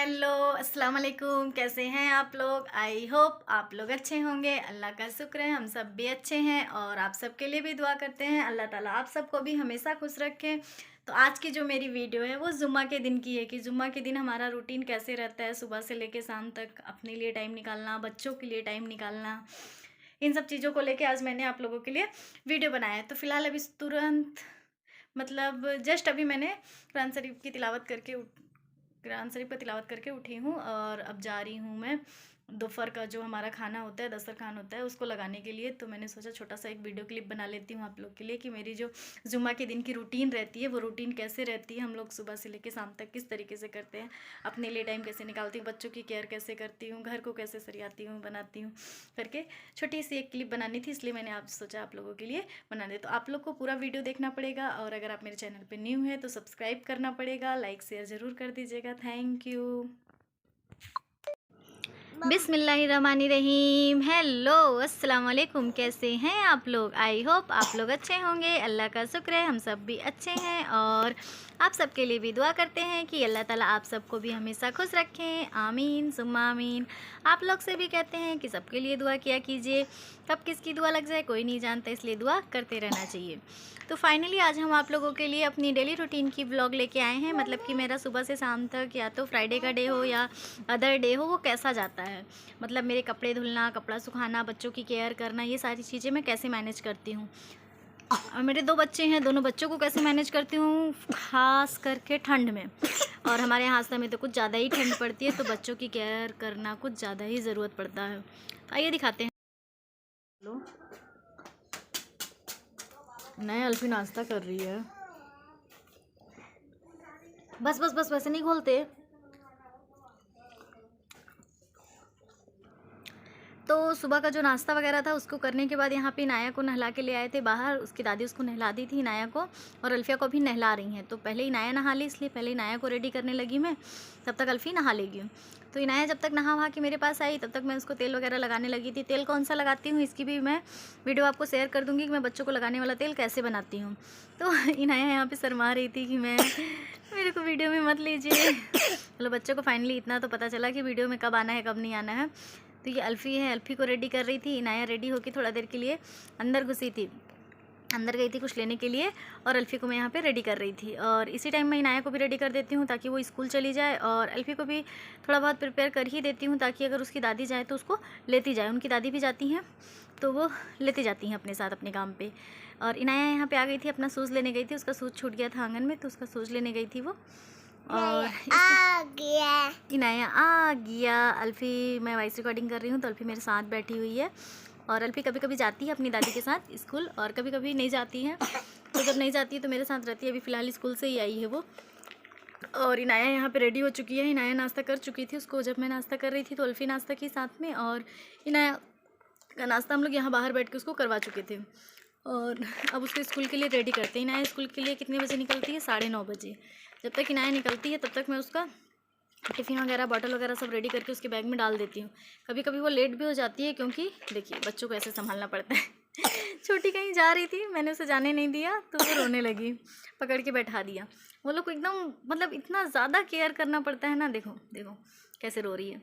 Hello अस्सलाम वालेकुम। कैसे हैं आप लोग? आई होप आप लोग अच्छे होंगे। अल्लाह का शुक्र है हम सब भी अच्छे हैं और आप सबके लिए भी दुआ करते हैं अल्लाह ताला आप सबको भी हमेशा खुश रखें। तो आज की जो मेरी वीडियो है वो जुम्मा के दिन की है कि जुम्मा के दिन हमारा रूटीन कैसे रहता है, सुबह से लेके शाम तक अपने लिए टाइम निकालना, बच्चों के लिए टाइम निकालना, इन सब चीज़ों को लेके आज मैंने आप लोगों के लिए वीडियो बनाया है। तो फ़िलहाल अभी तुरंत मतलब जस्ट अभी मैंने कुरान शरीफ की तिलावत करके कुरान शरीफ का तिलावत करके उठी हूँ और अब जा रही हूँ मैं दोपहर का जो हमारा खाना होता है, दस्तरखान होता है, उसको लगाने के लिए। तो मैंने सोचा छोटा सा एक वीडियो क्लिप बना लेती हूँ आप लोग के लिए कि मेरी जो जुम्मा के दिन की रूटीन रहती है वो रूटीन कैसे रहती है, हम लोग सुबह से लेकर शाम तक किस तरीके से करते हैं, अपने लिए टाइम कैसे निकालती हूँ, बच्चों की केयर कैसे करती हूँ, घर को कैसे सरियाती हूँ, बनाती हूँ करके छोटी सी एक क्लिप बनानी थी, इसलिए मैंने आप सोचा आप लोगों के लिए बना दे। तो आप लोग को पूरा वीडियो देखना पड़ेगा और अगर आप मेरे चैनल पर न्यू है तो सब्सक्राइब करना पड़ेगा, लाइक शेयर ज़रूर कर दीजिएगा। Thank you. बिस्मिल्लाहिर्रहमानिर्रहीम। हेलो अस्सलाम वालेकुम। कैसे हैं आप लोग? आई होप आप लोग अच्छे होंगे। अल्लाह का शुक्र है हम सब भी अच्छे हैं और आप सबके लिए भी दुआ करते हैं कि अल्लाह ताला आप सबको भी हमेशा खुश रखें। आमीन सुम्मा आमीन। आप लोग से भी कहते हैं कि सबके लिए दुआ किया कीजिए, कब किसकी दुआ लग जाए कोई नहीं जानता, इसलिए दुआ करते रहना चाहिए। तो फाइनली आज हम आप लोगों के लिए अपनी डेली रूटीन की व्लॉग लेके आए हैं, मतलब कि मेरा सुबह से शाम तक या तो फ्राइडे का डे हो या अदर डे हो वो कैसा जाता है, मतलब मेरे कपड़े धुलना, कपड़ा सुखाना, बच्चों की केयर करना, ये सारी चीज़ें मैं कैसे मैनेज करती हूँ। और मेरे 2 बच्चे हैं, दोनों बच्चों को कैसे मैनेज करती हूँ, ख़ास करके ठंड में। और हमारे यहाँ आस्था में तो कुछ ज़्यादा ही ठंड पड़ती है, तो बच्चों की केयर करना कुछ ज़्यादा ही ज़रूरत पड़ता है। तो आइए दिखाते हैं। लो नया अल्फी नाश्ता कर रही है। बस बस बस वैसे नहीं खोलते। तो सुबह का जो नाश्ता वगैरह था उसको करने के बाद यहाँ पे इनाया को नहला के ले आए थे बाहर, उसकी दादी उसको नहला दी थी इनाया को, और अल्फिया को भी नहला रही हैं। तो पहले इनाया नहा ली, इसलिए पहले इनाया को रेडी करने लगी मैं, तब तक अल्फी नहा लेगी। तो इनाया जब तक नहा वहा के मेरे पास आई तब तक मैं उसको तेल वगैरह लगाने लगी थी। तेल कौन सा लगाती हूँ इसकी भी मैं वीडियो आपको शेयर कर दूँगी कि मैं बच्चों को लगाने वाला तेल कैसे बनाती हूँ। तो इनाया यहाँ पर शर्मा रही थी कि मैं मेरे को वीडियो में मत लीजिए। मतलब बच्चों को फाइनली इतना तो पता चला कि वीडियो में कब आना है कब नहीं आना है। तो ये अल्फ़ी है, अल्फ़ी को रेडी कर रही थी। इनाया रेडी होकर थोड़ा देर के लिए अंदर घुसी थी, अंदर गई थी कुछ लेने के लिए, और अल्फ़ी को मैं यहाँ पे रेडी कर रही थी। और इसी टाइम मैं इनाया को भी रेडी कर देती हूँ ताकि वो स्कूल चली जाए, और अल्फ़ी को भी थोड़ा बहुत प्रिपेयर कर ही देती हूँ ताकि अगर उसकी दादी जाए तो उसको लेती जाए। उनकी दादी भी जाती हैं तो वो लेती जाती हैं अपने साथ अपने काम पर। और इनाया यहाँ पर आ गई थी, अपना शूज़ लेने गई थी, उसका शूज़ छूट गया था आंगन में, तो उसका शूज़ लेने गई थी वो। और आ गया इनाया आ गया। अल्फ़ी मैं वॉइस रिकॉर्डिंग कर रही हूँ तो अल्फ़ी मेरे साथ बैठी हुई है, और अल्फ़ी कभी कभी जाती है अपनी दादी के साथ स्कूल और कभी कभी नहीं जाती है। तो जब नहीं जाती है तो मेरे साथ रहती है। अभी फ़िलहाल स्कूल से ही आई है वो। और इनाया यहाँ पे रेडी हो चुकी है। इनाया नाश्ता कर चुकी थी, उसको जब मैं नाश्ता कर रही थी तो अल्फ़ी नाश्ता की साथ में, और इनाया का नाश्ता हम लोग यहाँ बाहर बैठ के उसको करवा चुके थे। और अब उसको स्कूल के लिए रेडी करते हैं। इनाया स्कूल के लिए कितने बजे निकलती है? 9:30 बजे। जब तक इनाया निकलती है तब तक मैं उसका टिफ़िन वगैरह, बॉटल वगैरह सब रेडी करके उसके बैग में डाल देती हूँ। कभी कभी वो लेट भी हो जाती है क्योंकि देखिए बच्चों को ऐसे संभालना पड़ता है। छोटी कहीं जा रही थी, मैंने उसे जाने नहीं दिया तो वो रोने लगी, पकड़ के बैठा दिया। वो लोग को एकदम मतलब इतना ज़्यादा केयर करना पड़ता है ना। देखो देखो कैसे रो रही है,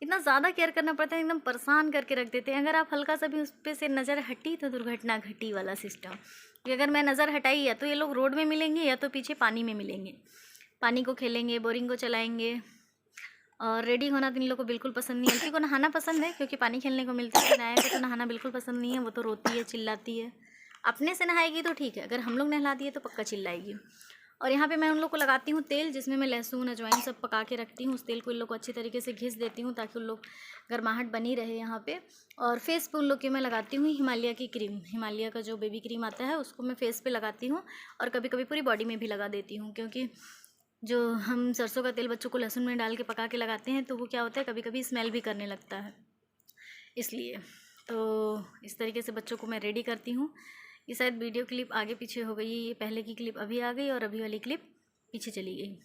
इतना ज़्यादा केयर करना पड़ता है, एकदम परेशान करके रख देते हैं। अगर आप हल्का सा भी उस पर से नज़र हटी तो दुर्घटना घटी वाला सिस्टम। कि अगर मैं नज़र हटाई या तो ये लोग रोड में मिलेंगे या तो पीछे पानी में मिलेंगे, पानी को खेलेंगे, बोरिंग को चलाएंगे। और रेडी होना तो इन लोग को बिल्कुल पसंद नहीं है। अल्फ़ी को नहाना पसंद है क्योंकि पानी खेलने को मिलता है, इनाया को तो नहाना बिल्कुल पसंद नहीं है। वो तो रोती है, चिल्लाती है। अपने से नहाएगी तो ठीक है, अगर हम लोग नहला दिए तो पक्का चिल्लाएगी। और यहाँ पे मैं उन लोग को लगाती हूँ तेल, जिसमें मैं लहसुन अजवाइन सब पका के रखती हूँ। उस तेल को इन लोग को अच्छी तरीके से घिस देती हूँ ताकि उन लोग गर्माहट बनी रहे यहाँ पे। और फेस पे उन लोग की मैं लगाती हूँ हिमालय की क्रीम, हिमालय का जो बेबी क्रीम आता है उसको मैं फेस पे लगाती हूँ, और कभी कभी पूरी बॉडी में भी लगा देती हूँ। क्योंकि जो हम सरसों का तेल बच्चों को लहसुन में डाल के पका के लगाते हैं तो वो क्या होता है कभी कभी स्मेल भी करने लगता है, इसलिए। तो इस तरीके से बच्चों को मैं रेडी करती हूँ। ये शायद वीडियो क्लिप आगे पीछे हो गई, ये पहले की क्लिप अभी आ गई और अभी वाली क्लिप पीछे चली गई,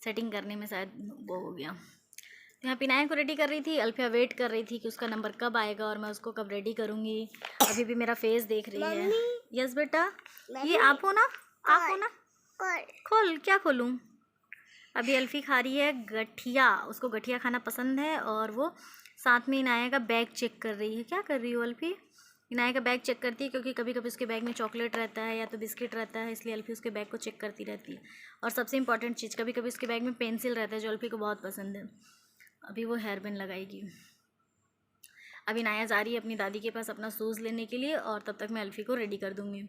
सेटिंग करने में शायद वो हो गया। तो यहाँ पिनाया को रेडी कर रही थी, अल्फिया वेट कर रही थी कि उसका नंबर कब आएगा और मैं उसको कब रेडी करूँगी। अभी भी मेरा फेस देख रही है। यस बेटा, ये आप हो ना, आप हो ना। खोल, क्या खोलूँ? अभी अल्फ़ी खा रही है गठिया, उसको गठिया खाना पसंद है और वो साथ में इनाया का बैग चेक कर रही है। क्या कर रही हो अल्फ़ी? इनाया का बैग चेक करती है क्योंकि कभी कभी उसके बैग में चॉकलेट रहता है या तो बिस्किट रहता है, इसलिए अल्फ़ी उसके बैग को चेक करती रहती है। और सबसे इंपॉर्टेंट चीज़, कभी कभी उसके बैग में पेंसिल रहता है जो अल्फ़ी को बहुत पसंद है। अभी वो हेयर बैंड लगाएगी। अभी इनाया जा रही है अपनी दादी के पास अपना शूज़ लेने के लिए और तब तक मैं अल्फ़ी को रेडी कर दूँगी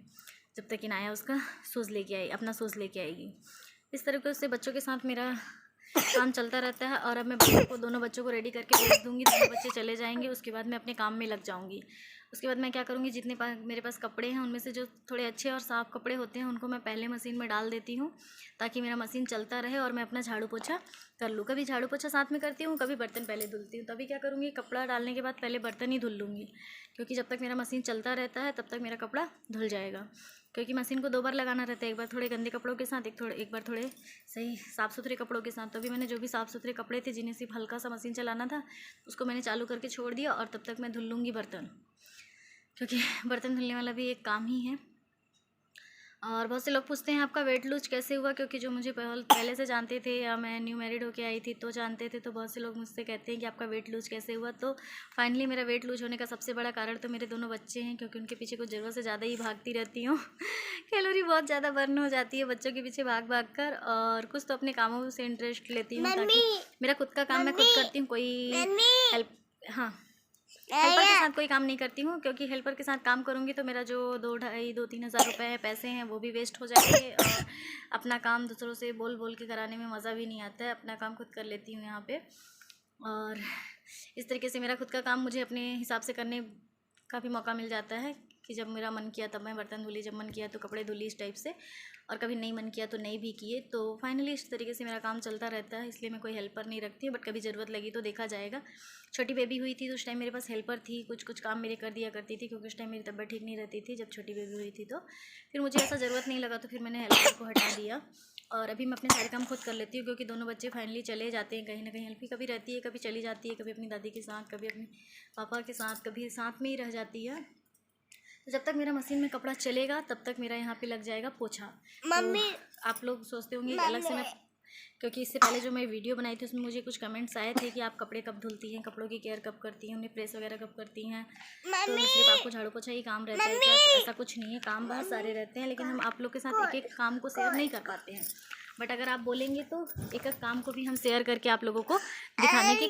जब तक इनाया उसका शूज़ लेके आई, अपना शूज़ लेके आएगी। इस तरीके से बच्चों के साथ मेरा काम चलता रहता है। और अब मैं दोनों बच्चों को रेडी करके भेज दूँगी, दोनों बच्चे चले जाएंगे, उसके बाद मैं अपने काम में लग जाऊँगी। उसके बाद मैं क्या करूँगी, जितने मेरे पास कपड़े हैं उनमें से जो थोड़े अच्छे और साफ़ कपड़े होते हैं उनको मैं पहले मशीन में डाल देती हूँ ताकि मेरा मशीन चलता रहे और मैं अपना झाड़ू पोछा कर लूँ। कभी झाड़ू पोछा साथ में करती हूँ, कभी बर्तन पहले धुलती हूँ। तभी क्या करूँगी, कपड़ा डालने के बाद पहले बर्तन ही धुल लूँगी क्योंकि जब तक मेरा मशीन चलता रहता है तब तक मेरा कपड़ा धुल जाएगा। क्योंकि मशीन को 2 बार लगाना रहता है, एक बार थोड़े गंदे कपड़ों के साथ, एक बार थोड़े सही साफ़ सुथरे कपड़ों के साथ। तो अभी मैंने जो भी साफ़ सुथरे कपड़े थे जिन्हें सिर्फ हल्का सा मशीन चलाना था उसको मैंने चालू करके छोड़ दिया और तब तक मैं धुल लूँगी बर्तन, क्योंकि बर्तन धुलने वाला भी एक काम ही है। और बहुत से लोग पूछते हैं आपका वेट लूज कैसे हुआ, क्योंकि जो मुझे पहले से जानते थे या मैं न्यू मैरिड होके आई थी तो जानते थे, तो बहुत से लोग मुझसे कहते हैं कि आपका वेट लूज कैसे हुआ। तो फाइनली मेरा वेट लूज होने का सबसे बड़ा कारण तो मेरे दोनों बच्चे हैं, क्योंकि उनके पीछे कुछ ज़रूरत से ज़्यादा ही भागती रहती हूँ कैलोरी बहुत ज़्यादा बर्न हो जाती है बच्चों के पीछे भाग भाग कर। और कुछ तो अपने कामों से इंटरेस्ट लेती हूँ ताकि मेरा खुद का काम मैं खुद करती हूँ, कोई हेल्प, हाँ हेल्पर के साथ कोई काम नहीं करती हूँ, क्योंकि हेल्पर के साथ काम करूँगी तो मेरा जो 2-2-3 हज़ार रुपये है पैसे हैं वो भी वेस्ट हो जाएंगे और अपना काम दूसरों से बोल बोल के कराने में मज़ा भी नहीं आता है। अपना काम खुद कर लेती हूँ यहाँ पे। और इस तरीके से मेरा खुद का काम मुझे अपने हिसाब से करने का भी मौका मिल जाता है कि जब मेरा मन किया तब मैं बर्तन धुली, जब मन किया तो कपड़े धुली, इस टाइप से। और कभी नहीं मन किया तो नहीं भी किए। तो फाइनली इस तरीके से मेरा काम चलता रहता है, इसलिए मैं कोई हेल्पर नहीं रखती हूँ, बट कभी ज़रूरत लगी तो देखा जाएगा। छोटी बेबी हुई थी तो उस टाइम मेरे पास हेल्पर थी, कुछ काम मेरे कर दिया करती थी, क्योंकि उस टाइम मेरी तबीयत ठीक नहीं रहती थी जब छोटी बेबी हुई थी। तो फिर मुझे ऐसा ज़रूरत नहीं लगा तो फिर मैंने हेल्पर को हटा दिया और अभी मैं अपने सारे काम खुद कर लेती हूँ, क्योंकि दोनों बच्चे फाइनली चले जाते हैं कहीं ना कहीं। अल्फ़ी कभी रहती है, कभी चली जाती है, कभी अपनी दादी के साथ, कभी अपने पापा के साथ, कभी साथ में ही रह जाती है। तो जब तक मेरा मशीन में कपड़ा चलेगा तब तक मेरा यहाँ पे लग जाएगा पोछा। तो आप लोग सोचते होंगे अलग से मैं, क्योंकि इससे पहले जो मैं वीडियो बनाई थी उसमें मुझे कुछ कमेंट्स आए थे कि आप कपड़े कब धुलती हैं, कपड़ों की केयर कब करती हैं, उन्हें प्रेस वगैरह कब करती हैं। तो सिर्फ आपको झाड़ू पोछा ही काम रहता है क्या? तो ऐसा कुछ नहीं है, काम बहुत सारे रहते हैं, लेकिन हम आप लोग के साथ एक एक काम को शेयर नहीं कर पाते हैं। बट अगर आप बोलेंगे तो एक एक काम को भी हम शेयर करके आप लोगों को दिखाने की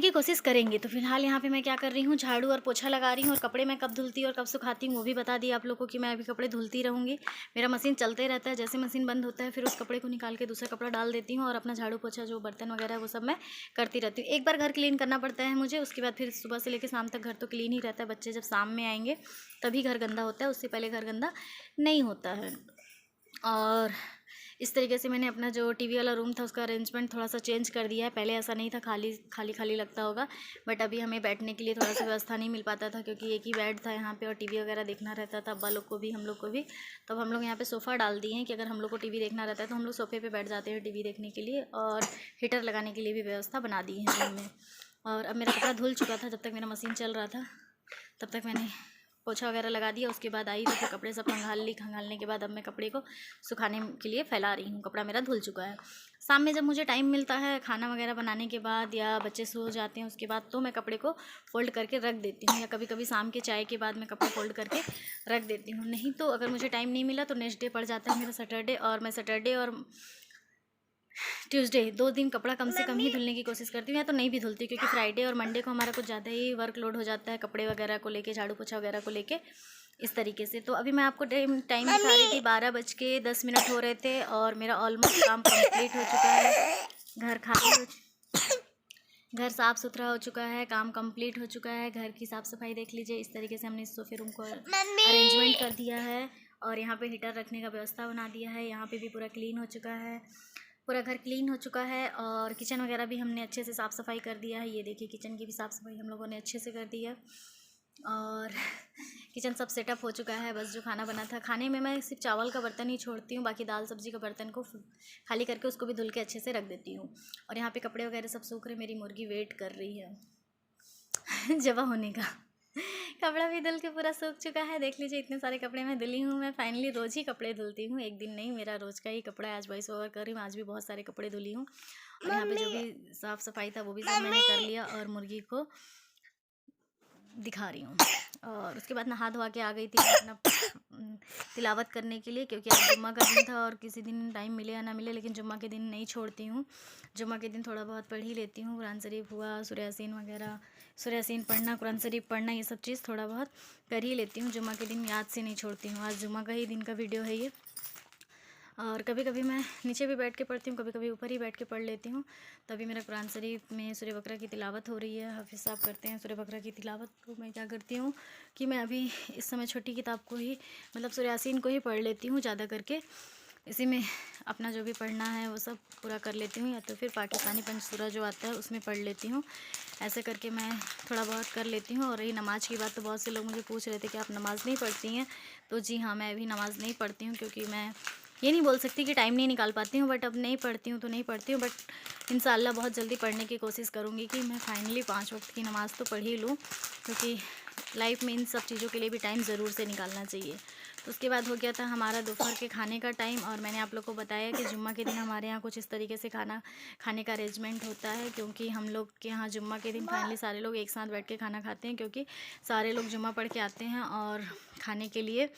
कोशिश करेंगे। तो फिलहाल यहाँ पे मैं क्या कर रही हूँ, झाड़ू और पोछा लगा रही हूँ। और कपड़े मैं कब धुलती हूँ और कब सुखाती हूँ वो भी बता दिया आप लोगों को कि मैं अभी कपड़े धुलती रहूँगी। मेरा मशीन चलते रहता है, जैसे मशीन बंद होता है फिर उस कपड़े को निकाल के दूसरा कपड़ा डाल देती हूँ और अपना झाड़ू पोछा जो बर्तन वगैरह है वो सब मैं करती रहती हूँ। एक बार घर क्लीन करना पड़ता है मुझे, उसके बाद फिर सुबह से लेकर शाम तक घर तो क्लीन ही रहता है। बच्चे जब शाम में आएंगे तभी घर गंदा होता है, उससे पहले घर गंदा नहीं होता है। और इस तरीके से मैंने अपना जो टीवी वाला रूम था उसका अरेंजमेंट थोड़ा सा चेंज कर दिया है। पहले ऐसा नहीं था, खाली लगता होगा, बट अभी हमें बैठने के लिए थोड़ा सा व्यवस्था नहीं मिल पाता था, क्योंकि एक ही बेड था यहाँ पे और टीवी वगैरह देखना रहता था अब्बा लोग को भी, हम लोग को भी। तब हम लोग यहाँ पे सोफ़ा डाल दिए हैं कि अगर हम लोग को टीवी देखना रहता है तो हम लोग सोफ़े पर बैठ जाते हैं टीवी देखने के लिए। और हीटर लगाने के लिए भी व्यवस्था बना दी है रूम में। और अब मेरा कपड़ा धुल चुका था, जब तक मेरा मशीन चल रहा था तब तक मैंने पोछा वगैरह लगा दिया। उसके बाद आई तो फिर कपड़े सब खंगालने के बाद अब मैं कपड़े को सुखाने के लिए फैला रही हूँ। कपड़ा मेरा धुल चुका है। शाम में जब मुझे टाइम मिलता है खाना वगैरह बनाने के बाद या बच्चे सो जाते हैं उसके बाद, तो मैं कपड़े को फ़ोल्ड करके रख देती हूँ, या कभी कभी शाम के चाय के बाद मैं कपड़े फ़ोल्ड करके रख देती हूँ। नहीं तो अगर मुझे टाइम नहीं मिला तो नेक्स्ट डे पड़ जाता है मेरा सैटरडे, और मैं सैटरडे और ट्यूसडे 2 दिन कपड़ा कम से कम ही धुलने की कोशिश करती हूँ, या तो नहीं भी धुलती, क्योंकि फ्राइडे और मंडे को हमारा कुछ ज़्यादा ही वर्कलोड हो जाता है कपड़े वगैरह को लेके, झाड़ू पोछा वगैरह को लेके, इस तरीके से। तो अभी मैं आपको टाइम दिखा रही थी, 12:10 हो रहे थे और मेरा ऑलमोस्ट काम कंप्लीट हो चुका है। घर साफ़ सुथरा हो चुका है, काम कंप्लीट हो चुका है। घर की साफ़ सफाई देख लीजिए, इस तरीके से हमने इस सोफे रूम को अरेंजमेंट कर दिया है और यहाँ पे हीटर रखने का व्यवस्था बना दिया है। यहाँ पे भी पूरा क्लीन हो चुका है, पूरा घर क्लीन हो चुका है। और किचन वगैरह भी हमने अच्छे से साफ़ सफाई कर दिया है। ये देखिए किचन की भी साफ़ सफाई हम लोगों ने अच्छे से कर दी है और किचन सब सेटअप हो चुका है। बस जो खाना बना था, खाने में मैं सिर्फ चावल का बर्तन ही छोड़ती हूँ, बाकी दाल सब्ज़ी का बर्तन को खाली करके उसको भी धुल के अच्छे से रख देती हूँ। और यहाँ पे कपड़े वगैरह सब सूख रहे, मेरी मुर्गी वेट कर रही है जवा होने का, कपड़ा भी धुल के पूरा सूख चुका है। देख लीजिए इतने सारे कपड़े मैं धुली हूँ। मैं फाइनली रोज़ ही कपड़े धुलती हूँ, एक दिन नहीं, मेरा रोज़ का ही कपड़ा है। आज वॉइस ओवर कर रही हूँ, आज भी बहुत सारे कपड़े धुली हूँ। और यहाँ पे जो भी साफ़ सफाई था वो भी सब मैंने कर लिया और मुर्गी को दिखा रही हूँ। और उसके बाद नहा धोवा के आ गई थी अपना तिलावत करने के लिए, क्योंकि आज जुम्मा का दिन था और किसी दिन टाइम मिले या ना मिले, लेकिन जुम्मा के दिन नहीं छोड़ती हूँ। जुम्मा के दिन थोड़ा बहुत पढ़ ही लेती हूँ, कुरान शरीफ हुआ, सूरह यासीन वगैरह, सूरह यासीन पढ़ना, कुरान शरीफ पढ़ना, ये सब चीज़ थोड़ा बहुत कर ही लेती हूँ। जुम्मा के दिन याद से नहीं छोड़ती हूँ। आज जुम्मा का ही दिन का वीडियो है ये। और कभी कभी मैं नीचे भी बैठ के पढ़ती हूँ, कभी कभी ऊपर ही बैठ के पढ़ लेती हूँ। तभी मेरा कुरान शरीफ में सूरह बकरा की तिलावत हो रही है, हाफिज़ साहब करते हैं सूरह बकरा की तिलावत। तो मैं क्या करती हूँ कि मैं अभी इस समय छोटी किताब को ही, मतलब सूरह यासीन को ही पढ़ लेती हूँ ज़्यादा करके। इसी में अपना जो भी पढ़ना है वो सब पूरा कर लेती हूँ, या तो फिर पाकिस्तानी पंचसूरा जो आता है उसमें पढ़ लेती हूँ। ऐसे करके मैं थोड़ा बहुत कर लेती हूँ। और रही नमाज़ की बात, तो बहुत से लोग मुझे पूछ रहे थे कि आप नमाज़ नहीं पढ़ती हैं। तो जी हाँ, मैं अभी नमाज़ नहीं पढ़ती हूँ, क्योंकि मैं ये नहीं बोल सकती कि टाइम नहीं निकाल पाती हूँ, बट अब नहीं पढ़ती हूँ तो नहीं पढ़ती हूँ। बट इंशाअल्लाह बहुत जल्दी पढ़ने की कोशिश करूँगी कि मैं फाइनली 5 वक्त की नमाज़ तो पढ़ ही लूँ, क्योंकि लाइफ में इन सब चीज़ों के लिए भी टाइम ज़रूर से निकालना चाहिए। तो उसके बाद हो गया था हमारा दोपहर के खाने का टाइम। और मैंने आप लोग को बताया कि जुम्मा के दिन हमारे यहाँ कुछ इस तरीके से खाने का अरेंजमेंट होता है, क्योंकि हम लोग के यहाँ जुम्मा के दिन फाइनली सारे लोग एक साथ बैठ के खाना खाते हैं, क्योंकि सारे लोग जुम्मा पढ़ के आते हैं और खाने के लिए।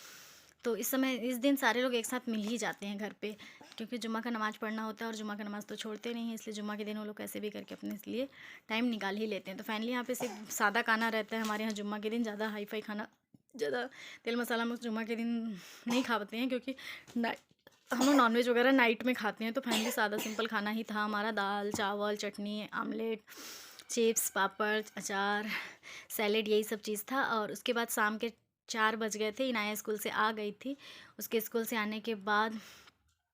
तो इस दिन सारे लोग एक साथ मिल ही जाते हैं घर पे, क्योंकि जुम्मा का नमाज़ पढ़ना होता है और जुम्मा का नमाज़ तो छोड़ते नहीं हैं, इसलिए जुम्मा के दिन वो लोग कैसे भी करके अपने लिए टाइम निकाल ही लेते हैं। तो फाइनली यहाँ पे सिर्फ सादा खाना रहता है हमारे यहाँ जुम्मा के दिन। ज़्यादा हाई फाई खाना, ज़्यादा तेल मसाला हम लोग जुम्मा के दिन नहीं खा पाते हैं, क्योंकि हम लोग नॉनवेज वगैरह नाइट में खाते हैं। तो फाइनली सादा सिंपल खाना ही था हमारा, दाल चावल चटनी आमलेट चिप्स पापड़ अचार सैलेड, यही सब चीज़ था। और उसके बाद शाम के 4 बज गए थे, इनाया स्कूल से आ गई थी। उसके स्कूल से आने के बाद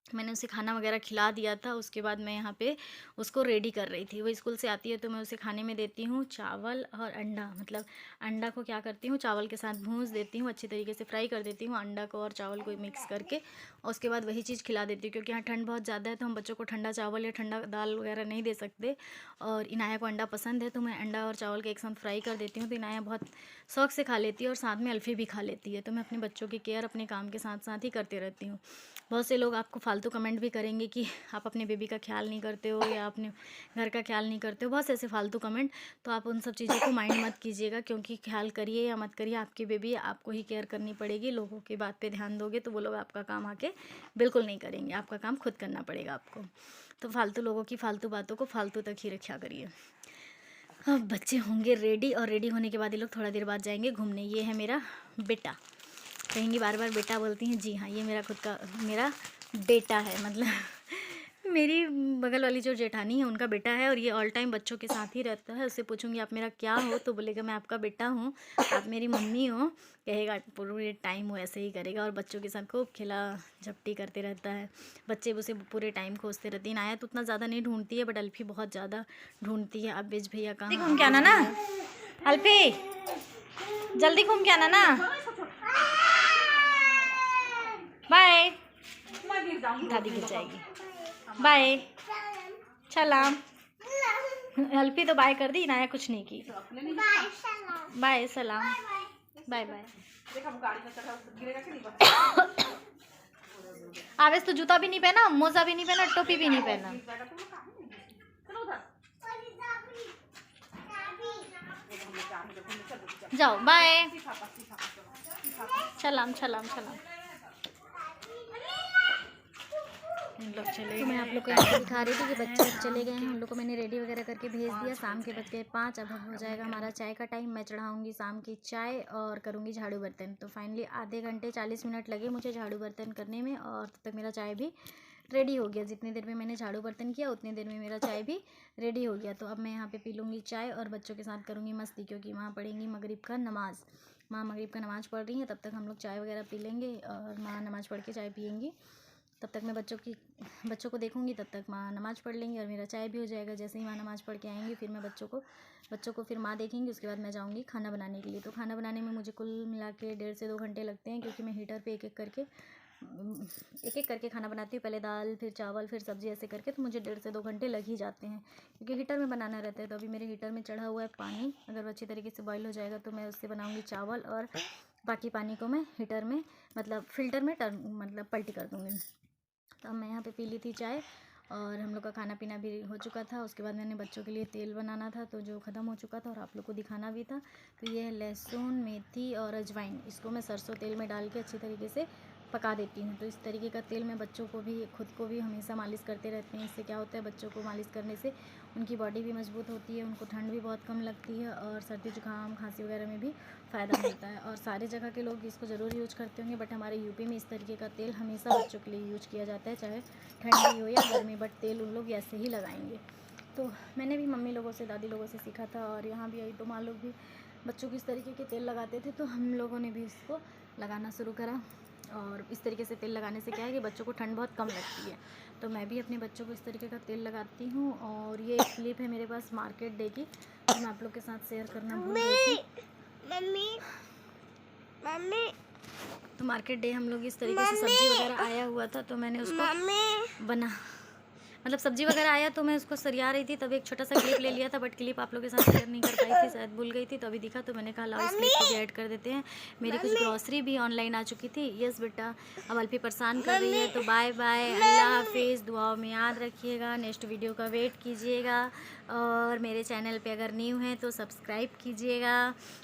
मैंने उसे खाना वगैरह खिला दिया था। उसके बाद मैं यहाँ पे उसको रेडी कर रही थी। वो स्कूल से आती है तो मैं उसे खाने में देती हूँ चावल और अंडा। मतलब अंडा को क्या करती हूँ, चावल के साथ भूंज देती हूँ, अच्छी तरीके से फ्राई कर देती हूँ अंडा को और चावल को मिक्स करके। और उसके बाद वही चीज़ खिला देती हूँ, क्योंकि यहाँ ठंड बहुत ज़्यादा है तो हम बच्चों को ठंडा चावल या ठंडा दाल वगैरह नहीं दे सकते। और इनाया को अंडा पसंद है, तो मैं अंडा और चावल के एक साथ फ्राई कर देती हूँ। तो इनाया बहुत शौक से खा लेती है और साथ में अल्फ़ी भी खा लेती है। तो मैं अपने बच्चों की केयर अपने काम के साथ साथ ही करती रहती हूँ। बहुत से लोग आपको फालतू कमेंट भी करेंगे कि आप अपने बेबी का ख्याल नहीं करते हो या अपने घर का ख्याल नहीं करते हो, बहुत से ऐसे फालतू कमेंट। तो आप उन सब चीज़ों को माइंड मत कीजिएगा, क्योंकि ख्याल करिए या मत करिए, आपकी बेबी आपको ही केयर करनी पड़ेगी। लोगों की बात पे ध्यान दोगे तो वो लोग आपका काम आके बिल्कुल नहीं करेंगे, आपका काम खुद करना पड़ेगा आपको। तो फालतू लोगों की फालतू बातों को फालतू तक ही रखा करिए। अब बच्चे होंगे रेडी, और रेडी होने के बाद ये लोग थोड़ा देर बाद जाएंगे घूमने। ये है मेरा बेटा, कहेंगी बार बार बेटा बोलती हैं, जी हाँ ये मेरा खुद का मेरा बेटा है। मतलब मेरी बगल वाली जो जेठानी है उनका बेटा है, और ये ऑल टाइम बच्चों के साथ ही रहता है। उससे पूछूंगी आप मेरा क्या हो, तो बोलेगा मैं आपका बेटा हूँ, आप मेरी मम्मी हो, कहेगा पूरे टाइम वो ऐसे ही करेगा। और बच्चों के साथ खूब खेला झपटी करते रहता है। बच्चे उसे पूरे टाइम खोजते रहते हैं। आया तो उतना ज़्यादा नहीं ढूंढती है, बट अल्फी बहुत ज़्यादा ढूंढती है। अब बेज भैया कहाँ घूम के आना ना, अल्फी जल्दी घूम के आना ना, बाय। दादी गिर जाएगी, बाय सलाम। अल्फी तो बाय कर दी, इनाया कुछ नहीं की। बाय सलाम, बाय बाय। आवेश तो जूता भी नहीं पहना, मोजा भी नहीं पहना, टोपी भी नहीं पहना। जाओ बाय, सलाम सलाम सलाम। लोग चले तो मैं आप लोग को यहाँ दिखा रही थी कि बच्चे चले गए हैं। उन लोग को मैंने रेडी वगैरह करके भेज दिया। शाम के बज गए 5। अब हो जाएगा हमारा चाय का टाइम। मैं चढ़ाऊँगी शाम की चाय और करूँगी झाड़ू बर्तन। तो फाइनली आधे घंटे 40 मिनट लगे मुझे झाड़ू बर्तन करने में, और तब तक मेरा चाय भी रेडी हो गया। जितनी देर में मैंने झाड़ू बर्तन किया उतनी देर में मेरा चाय भी रेडी हो गया। तो अब मैं यहाँ पे पी लूँगी चाय और बच्चों के साथ करूँगी मस्ती, क्योंकि वहाँ पढ़ेंगी मगरिब का नमाज़। माँ मगरिब का नमाज़ पढ़ रही हैं, तब तक हम लोग चाय वगैरह पी लेंगे, और माँ नमाज़ पढ़ के चाय पियेंगी। तब तक मैं बच्चों को देखूंगी, तब तक माँ नमाज़ पढ़ लेंगी और मेरा चाय भी हो जाएगा। जैसे ही माँ नमाज़ पढ़ के आएंगी फिर मैं बच्चों को फिर माँ देखेंगी। उसके बाद मैं जाऊंगी खाना बनाने के लिए। तो खाना बनाने में मुझे कुल मिला के 1.5 से 2 घंटे लगते हैं, क्योंकि मैं हीटर पे एक एक करके एक एक करके खाना बनाती हूँ, पहले दाल फिर चावल फिर सब्ज़ी ऐसे करके, तो मुझे 1.5 से 2 घंटे लग ही जाते हैं क्योंकि हीटर में बनाना रहता है। तो अभी मेरे हीटर में चढ़ा हुआ है पानी, अगर वो अच्छी तरीके से बॉईल हो जाएगा तो मैं उससे बनाऊँगी चावल, और बाकी पानी को मैं हीटर में मतलब फ़िल्टर में मतलब पलटी कर दूँगी। तो अब मैं यहाँ पे पी ली थी चाय, और हम लोग का खाना पीना भी हो चुका था। उसके बाद मैंने बच्चों के लिए तेल बनाना था तो जो ख़त्म हो चुका था, और आप लोग को दिखाना भी था। तो ये है लहसुन, मेथी और अजवाइन, इसको मैं सरसों तेल में डाल के अच्छी तरीके से पका देती हूँ। तो इस तरीके का तेल मैं बच्चों को भी खुद को भी हमेशा मालिश करते रहते हैं। इससे क्या होता है, बच्चों को मालिश करने से उनकी बॉडी भी मजबूत होती है, उनको ठंड भी बहुत कम लगती है, और सर्दी जुकाम खांसी वगैरह में भी फ़ायदा मिलता है। और सारे जगह के लोग इसको ज़रूर यूज करते होंगे, बट हमारे यूपी में इस तरीके का तेल हमेशा बच्चों के लिए यूज किया जाता है, चाहे ठंडी हो या गर्मी, बट तेल उन लोग ऐसे ही लगाएंगे। तो मैंने भी मम्मी लोगों से, दादी लोगों से सीखा था, और यहाँ भी आई तो माँ लोग भी बच्चों को इस तरीके के तेल लगाते थे, तो हम लोगों ने भी इसको लगाना शुरू करा। और इस तरीके से तेल लगाने से क्या है कि बच्चों को ठंड बहुत कम लगती है। तो मैं भी अपने बच्चों को इस तरीके का तेल लगाती हूँ। और ये एक क्लिप है मेरे पास मार्केट डे की, तो मैं आप लोग के साथ शेयर करना भूल गई थी। मम्मी तो मार्केट डे हम लोग इस तरीके से सब्जी वगैरह आया हुआ था, तो मैंने उसको बना मतलब सब्जी वगैरह आया तो मैं उसको सरिया रही थी, तब एक छोटा सा क्लिप ले लिया था, बट क्लिप आप लोगों के साथ शेयर नहीं कर पाई थी, शायद भूल गई थी। तो अभी दिखा तो मैंने कहा लाओ इस क्लिप को भी ऐड कर देते हैं। मेरी कुछ ग्रॉसरी भी ऑनलाइन आ चुकी थी। यस बेटा, अब अल्फी परेशान कर रही है, तो बाय बाय, अल्लाह हाफिज़, दुआओं में याद रखिएगा, नेक्स्ट वीडियो का वेट कीजिएगा, और मेरे चैनल पे अगर न्यू हैं तो सब्सक्राइब कीजिएगा,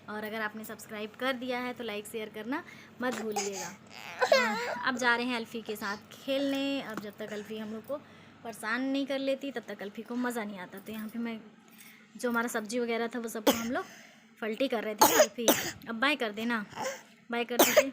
और अगर आपने सब्सक्राइब कर दिया है तो लाइक शेयर करना मत भूलिएगा। अब जा रहे हैं अल्फ़ी के साथ खेलने। अब जब तक अल्फ़ी हम लोग को परेशान नहीं कर लेती तब तक अल्फ़ी को मज़ा नहीं आता। तो यहाँ पे मैं जो हमारा सब्जी वगैरह था वो सबको हम लोग पलटी कर रहे थे ना अल्फ़ी। अब बाय कर देना, बाय कर दीजिए।